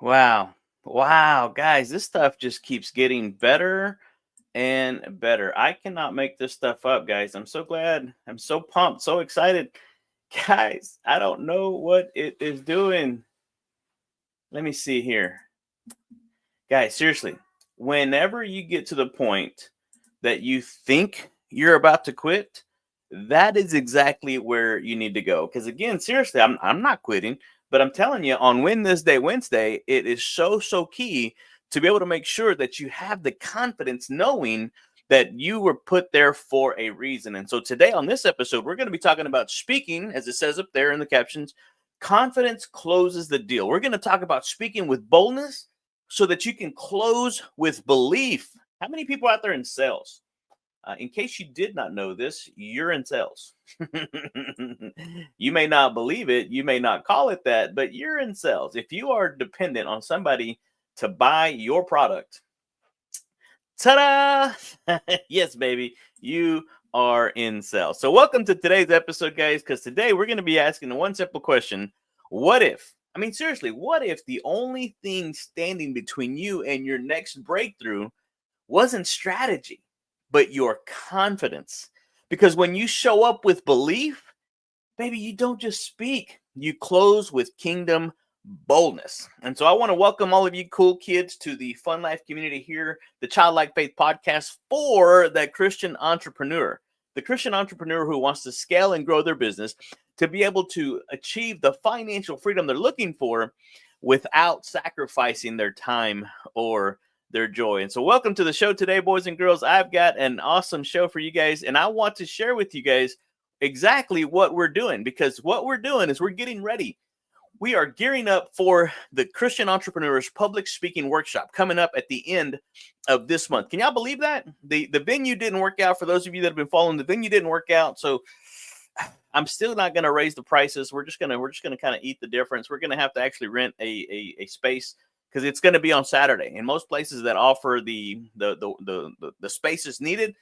Wow. Wow, guys, this stuff just keeps getting better and better. I cannot make this stuff up, guys. I'm so glad. I'm so pumped, so excited. Guys, I don't know what it is doing. Let me see here. Guys, seriously, whenever you get to the point that you think you're about to quit, that is exactly where you need to go. Because again, seriously, I'm not quitting, but I'm telling you, on Win This Day Wednesday, it is so key to be able to make sure that you have the confidence knowing that you were put there for a reason. And so today on this episode, we're going to be talking about speaking, as it says up there in the captions. Confidence closes the deal. We're going to talk about speaking with boldness so that you can close with belief. How many people out there in sales? In case you did not know this, you're in sales. You may not believe it, you may not call it that, but you're in sales. If you are dependent on somebody to buy your product, ta-da! Yes, baby, you are in sales. So welcome to today's episode, guys, because today we're going to be asking the one simple question: what if? I mean, seriously, what if the only thing standing between you and your next breakthrough wasn't strategy, but your confidence? Because when you show up with belief, baby, you don't just speak, you close with kingdom boldness. And so I want to welcome all of you cool kids to the Fun Life community here, the Childlike Faith podcast for the Christian entrepreneur. The Christian entrepreneur who wants to scale and grow their business to be able to achieve the financial freedom they're looking for without sacrificing their time or their joy. And so welcome to the show today, boys and girls. I've got an awesome show for you guys, and I want to share with you guys exactly what we're doing, because what we're doing is we're getting ready. We are gearing up for the Christian Entrepreneurs Public Speaking Workshop coming up at the end of this month. Can y'all believe that? The venue didn't work out. For those of you that have been following, the venue didn't work out. So I'm still not going to raise the prices. We're just gonna kind of eat the difference. We're gonna have to actually rent a space, because it's going to be on Saturday. In most places that offer the spaces needed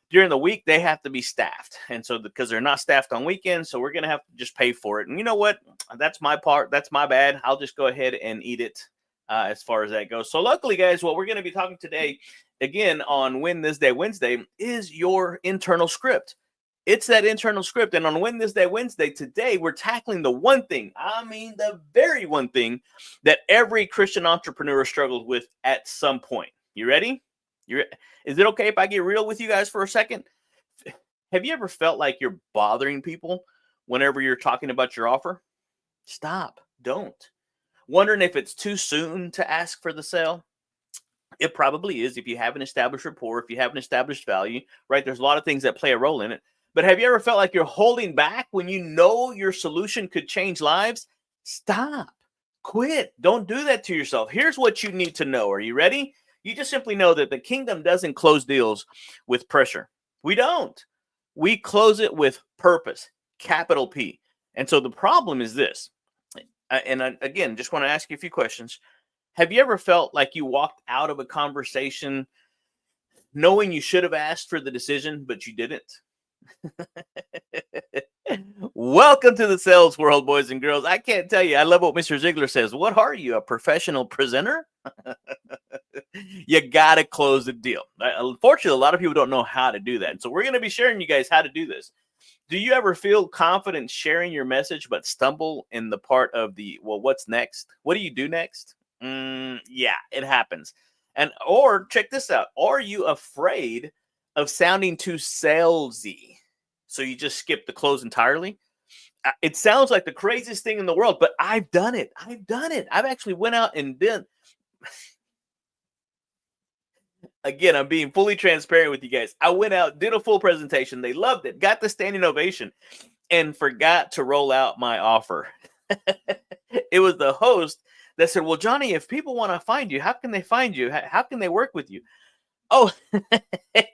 during the week, they have to be staffed. And so because they're not staffed on weekends, so we're going to have to just pay for it. And you know what? That's my part. That's my bad. I'll just go ahead and eat it as far as that goes. So luckily, guys, what we're going to be talking today, again, on Win This Day Wednesday, is your internal script. It's that internal script. And on Win This Day Wednesday, today, we're tackling the one thing, the very one thing that every Christian entrepreneur struggles with at some point. You ready? Is it okay if I get real with you guys for a second? Have you ever felt like you're bothering people whenever you're talking about your offer? Stop. Don't. Wondering if it's too soon to ask for the sale? It probably is if you haven't established rapport, if you haven't established value, right? There's a lot of things that play a role in it. But have you ever felt like you're holding back when you know your solution could change lives? Stop. Quit. Don't do that to yourself. Here's what you need to know. Are you ready? You just simply know that the kingdom doesn't close deals with pressure. We don't. We close it with purpose, capital P. And so the problem is this. And again, just want to ask you a few questions. Have you ever felt like you walked out of a conversation knowing you should have asked for the decision, but you didn't? Welcome to the sales world, boys and girls. I can't tell you, I love what Mr. Ziglar says. What are you, a professional presenter? You got to close the deal. Unfortunately, a lot of people don't know how to do that. And so we're going to be sharing you guys how to do this. Do you ever feel confident sharing your message, but stumble in the part of the, well, what's next? What do you do next? Yeah, it happens. Or check this out. Are you afraid of sounding too salesy, so you just skip the close entirely? It sounds like the craziest thing in the world, but I've done it. I've actually went out and did. Again, I'm being fully transparent with you guys. I went out, did a full presentation. They loved it, got the standing ovation, and forgot to roll out my offer. It was the host that said, well, Johnny, if people want to find you, how can they find you? How can they work with you? Oh,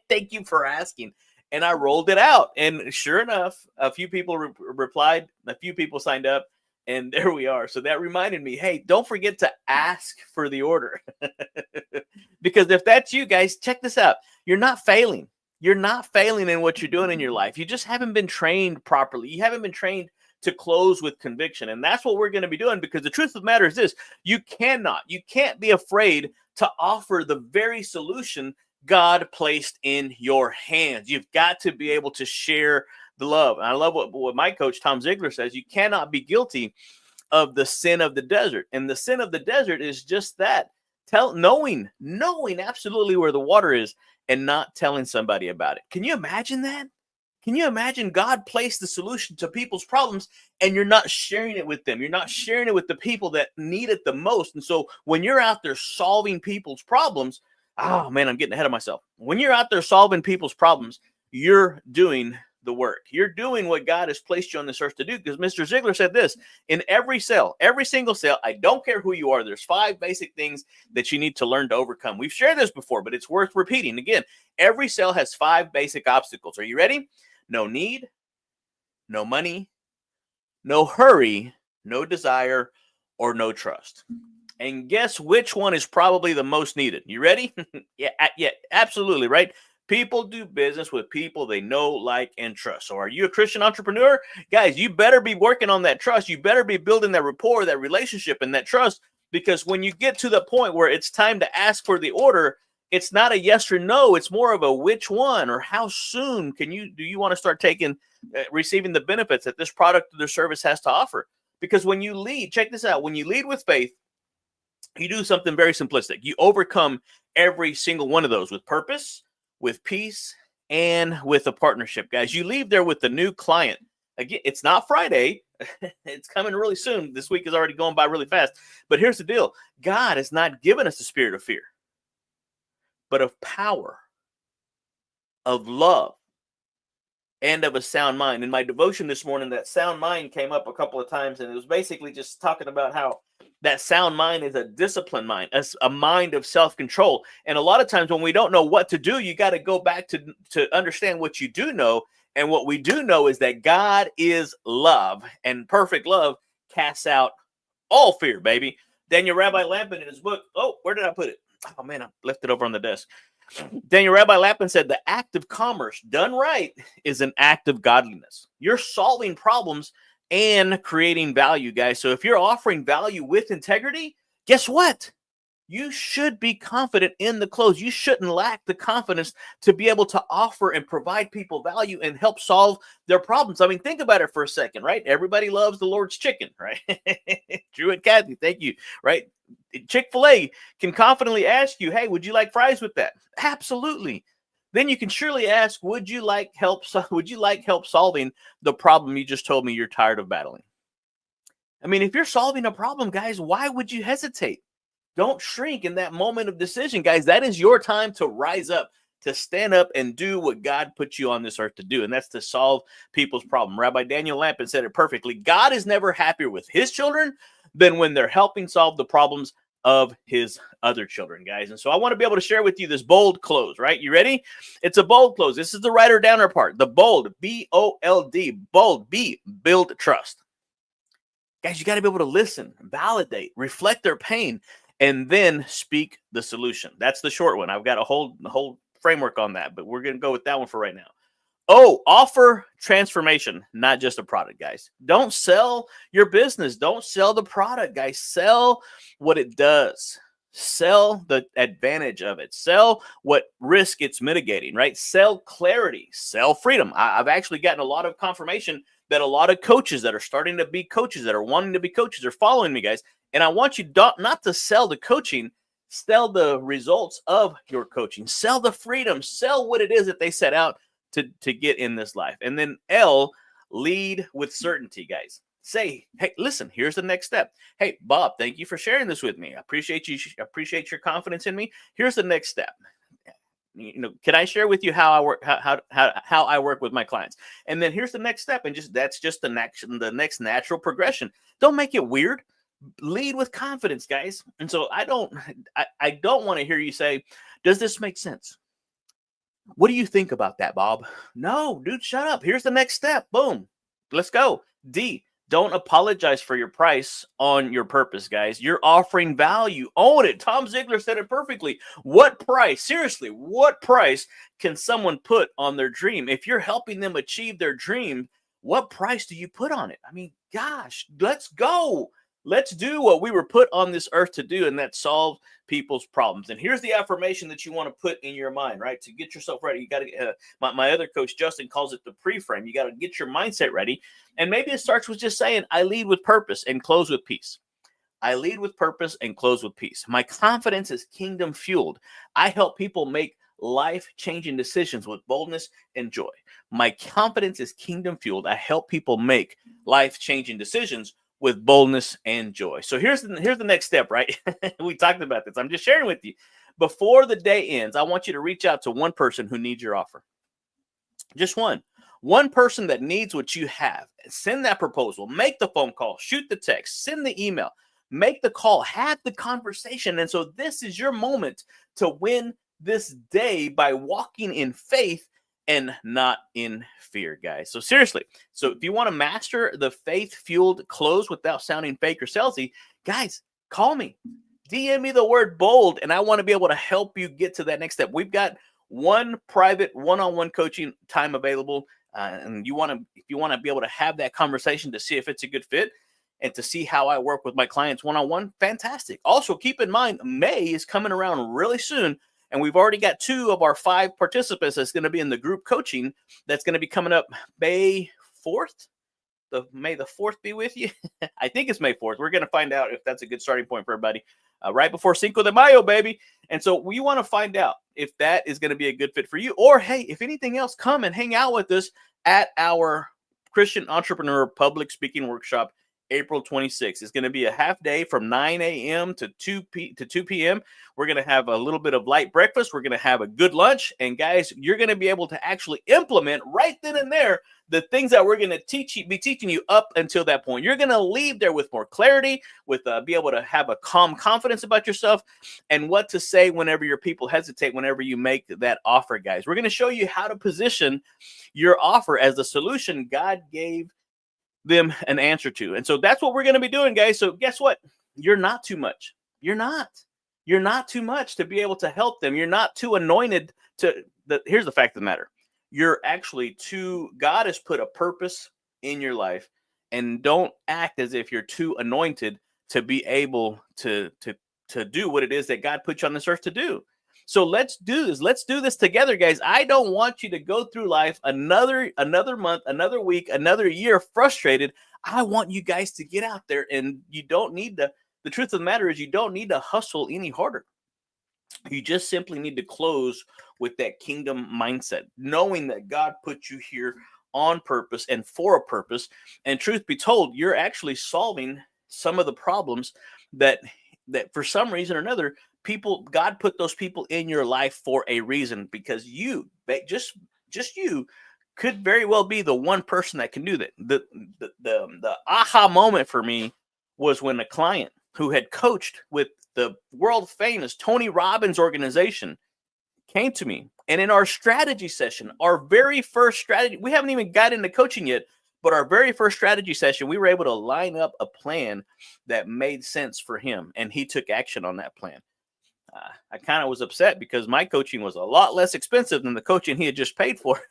thank you for asking. And I rolled it out. And sure enough, a few people replied, a few people signed up, and there we are. So that reminded me, hey, don't forget to ask for the order. Because if that's you guys, check this out. You're not failing. You're not failing in what you're doing in your life. You just haven't been trained properly. You haven't been trained to close with conviction. And that's what we're going to be doing, because the truth of the matter is this: you can't be afraid to offer the very solution God placed in your hands. You've got to be able to share the love. And I love what my coach, Tom Ziglar, says. You cannot be guilty of the sin of the desert. And the sin of the desert is just that: knowing absolutely where the water is and not telling somebody about it. Can you imagine that? Can you imagine God placed the solution to people's problems and you're not sharing it with them? You're not sharing it with the people that need it the most. And so when you're out there solving people's problems, oh man, I'm getting ahead of myself. When you're out there solving people's problems, you're doing the work. You're doing what God has placed you on this earth to do. Because Mr. Ziglar said this: in every sale, every single sale, I don't care who you are, there's 5 basic things that you need to learn to overcome. We've shared this before, but it's worth repeating. Again, every sale has 5 basic obstacles. Are you ready? No need, no money, no hurry, no desire, or no trust. And guess which one is probably the most needed? You ready? Yeah, absolutely, right? People do business with people they know, like, and trust. So are you a Christian entrepreneur? Guys, you better be working on that trust. You better be building that rapport, that relationship, and that trust, because when you get to the point where it's time to ask for the order, it's not a yes or no. It's more of a which one, or how soon do you want to start receiving the benefits that this product or their service has to offer? Because when you lead, check this out, when you lead with faith, you do something very simplistic. You overcome every single one of those with purpose, with peace, and with a partnership, guys. You leave there with the new client. Again, it's not Friday. It's coming really soon. This week is already going by really fast. But here's the deal: God has not given us the spirit of fear, but of power, of love, and of a sound mind. In my devotion this morning, that sound mind came up a couple of times, and it was basically just talking about how that sound mind is a disciplined mind, a mind of self-control. And a lot of times when we don't know what to do, you got to go back to understand what you do know. And what we do know is that God is love, and perfect love casts out all fear, baby. Daniel Rabbi Lapin in his book, where did I put it? Oh man, I left it over on the desk. Daniel Rabbi Lapin said the act of commerce done right is an act of godliness. You're solving problems and creating value, guys. So if you're offering value with integrity, guess what? You should be confident in the close. You shouldn't lack the confidence to be able to offer and provide people value and help solve their problems. I mean, think about it for a second, right? Everybody loves the Lord's chicken, right? Drew and Kathy, thank you, right? Chick-fil-A can confidently ask you, hey, would you like fries with that? Absolutely. Then you can surely ask, would you like help solving the problem you just told me you're tired of battling? I mean, if you're solving a problem, guys, why would you hesitate? Don't shrink in that moment of decision, guys. That is your time to rise up, to stand up and do what God put you on this earth to do, and that's to solve people's problem. Rabbi Daniel Lapin said it perfectly. God is never happier with his children than when they're helping solve the problems of his other children, guys. And so I want to be able to share with you this bold close, right? You ready? It's a bold close. This is the writer downer part. The bold, B-O-L-D, bold, B, build trust. Guys, you got to be able to listen, validate, reflect their pain, and then speak the solution. That's the short one. I've got a whole framework on that, but we're going to go with that one for right now. Offer transformation, not just a product, guys. Don't sell your business. Don't sell the product, guys. Sell what it does. Sell the advantage of it. Sell what risk it's mitigating, right? Sell clarity. Sell freedom. I've actually gotten a lot of confirmation that a lot of coaches that are starting to be coaches, that are wanting to be coaches, are following me, guys. And I want you not to sell the coaching, sell the results of your coaching. Sell the freedom. Sell what it is that they set out to get in this life. And then L, lead with certainty, guys. Say, hey, listen, here's the next step. Hey, Bob, thank you for sharing this with me. I appreciate your confidence in me. Here's the next step. Can I share with you how I work, how I work with my clients? And then here's the next step. And that's just the next natural progression. Don't make it weird. Lead with confidence, guys. And so I don't want to hear you say, does this make sense? What do you think about that, Bob? No, dude, shut up. Here's the next step. Boom. Let's go. D, don't apologize for your price on your purpose, guys. You're offering value. Own it. Tom Ziglar said it perfectly. What price, seriously, what price can someone put on their dream? If you're helping them achieve their dream, what price do you put on it? I mean, gosh, let's go. Let's do what we were put on this earth to do, and that's solve people's problems. And here's the affirmation that you want to put in your mind, right? To get yourself ready. You got to, my other coach, Justin, calls it the pre-frame. You got to get your mindset ready. And maybe it starts with just saying, I lead with purpose and close with peace. I lead with purpose and close with peace. My confidence is kingdom fueled. I help people make life-changing decisions with boldness and joy. My confidence is kingdom fueled. I help people make life-changing decisions with boldness and joy. So here's the next step, right? We talked about this. I'm just sharing with you. Before the day ends, I want you to reach out to one person who needs your offer. Just one. One person that needs what you have. Send that proposal. Make the phone call. Shoot the text. Send the email. Make the call. Have the conversation. And so this is your moment to win this day by walking in faith and not in fear, guys. So seriously, so if you want to master the faith-fueled close without sounding fake or salesy, guys, call me. DM me the word bold, and I want to be able to help you get to that next step. We've got one private one-on-one coaching time available, and if you want to be able to have that conversation to see if it's a good fit and to see how I work with my clients one-on-one, fantastic. Also, keep in mind, May is coming around really soon, and we've already got 2 of our 5 participants that's going to be in the group coaching that's going to be coming up May 4th. May the 4th be with you. I think it's May 4th. We're going to find out if that's a good starting point for everybody right before Cinco de Mayo, baby. And so we want to find out if that is going to be a good fit for you. Or, hey, if anything else, come and hang out with us at our Christian Entrepreneur Public Speaking Workshop April 26th. It's going to be a half day from 9 a.m. to 2 p.m. We're going to have a little bit of light breakfast. We're going to have a good lunch. And guys, you're going to be able to actually implement right then and there the things that we're going to be teaching you up until that point. You're going to leave there with more clarity, with be able to have a calm confidence about yourself and what to say whenever your people hesitate, whenever you make that offer, guys. We're going to show you how to position your offer as the solution God gave them an answer to. And so that's what we're going to be doing, guys. So guess what? You're not too much. You're not too much to be able to help them. You're not too anointed here's the fact of the matter. You're actually God has put a purpose in your life, and don't act as if you're too anointed to be able to do what it is that God put you on this earth to do. So let's do this. Let's do this together, guys. I don't want you to go through life another month, another week, another year frustrated. I want you guys to get out there, and you don't need to. The truth of the matter is you don't need to hustle any harder. You just simply need to close with that kingdom mindset, knowing that God put you here on purpose and for a purpose. And truth be told, you're actually solving some of the problems that for some reason or another, God put those people in your life for a reason, because you could very well be the one person that can do that. The aha moment for me was when a client who had coached with the world famous Tony Robbins organization came to me. And in our strategy session, our very first strategy, we haven't even got into coaching yet, but our very first strategy session, we were able to line up a plan that made sense for him. And he took action on that plan. I kind of was upset because my coaching was a lot less expensive than the coaching he had just paid for.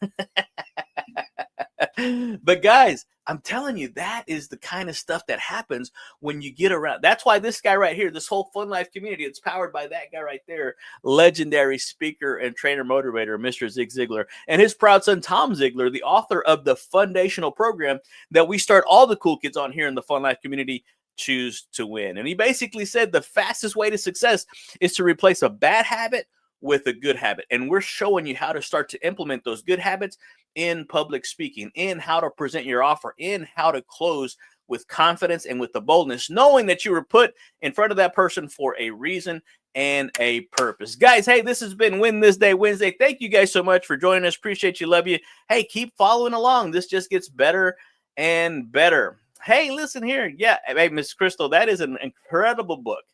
But guys, I'm telling you, that is the kind of stuff that happens when you get around. That's why this guy right here, this whole Fun Life community, it's powered by that guy right there, legendary speaker and trainer motivator, Mr. Zig Ziglar, and his proud son, Tom Ziglar, the author of the foundational program that we start all the cool kids on here in the Fun Life community, Choose to Win. And he basically said the fastest way to success is to replace a bad habit with a good habit. And we're showing you how to start to implement those good habits in public speaking, in how to present your offer, in how to close with confidence and with the boldness, knowing that you were put in front of that person for a reason and a purpose. Guys, hey, this has been Win This Day Wednesday. Thank you guys so much for joining us. Appreciate you. Love you. Hey, keep following along. This just gets better and better. Hey, listen here. Yeah, hey, Miss Crystal, that is an incredible book.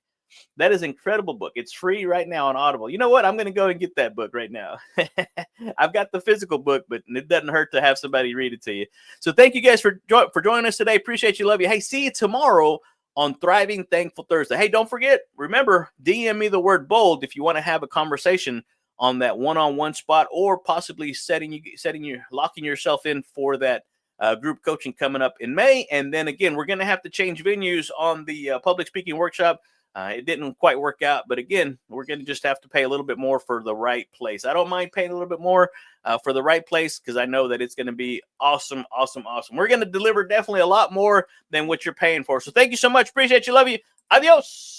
That is an incredible book. It's free right now on Audible. You know what? I'm going to go and get that book right now. I've got the physical book, but it doesn't hurt to have somebody read it to you. So thank you guys for joining us today. Appreciate you. Love you. Hey, see you tomorrow on Thriving Thankful Thursday. Hey, don't forget, remember, DM me the word bold if you want to have a conversation on that one-on-one spot, or possibly locking yourself in for that group coaching coming up in May. And then again, we're going to have to change venues on the public speaking workshop. It didn't quite work out, but again, we're going to just have to pay a little bit more for the right place. I don't mind paying a little bit more for the right place because I know that it's going to be awesome, awesome, awesome. We're going to deliver definitely a lot more than what you're paying for. So thank you so much. Appreciate you. Love you. Adios.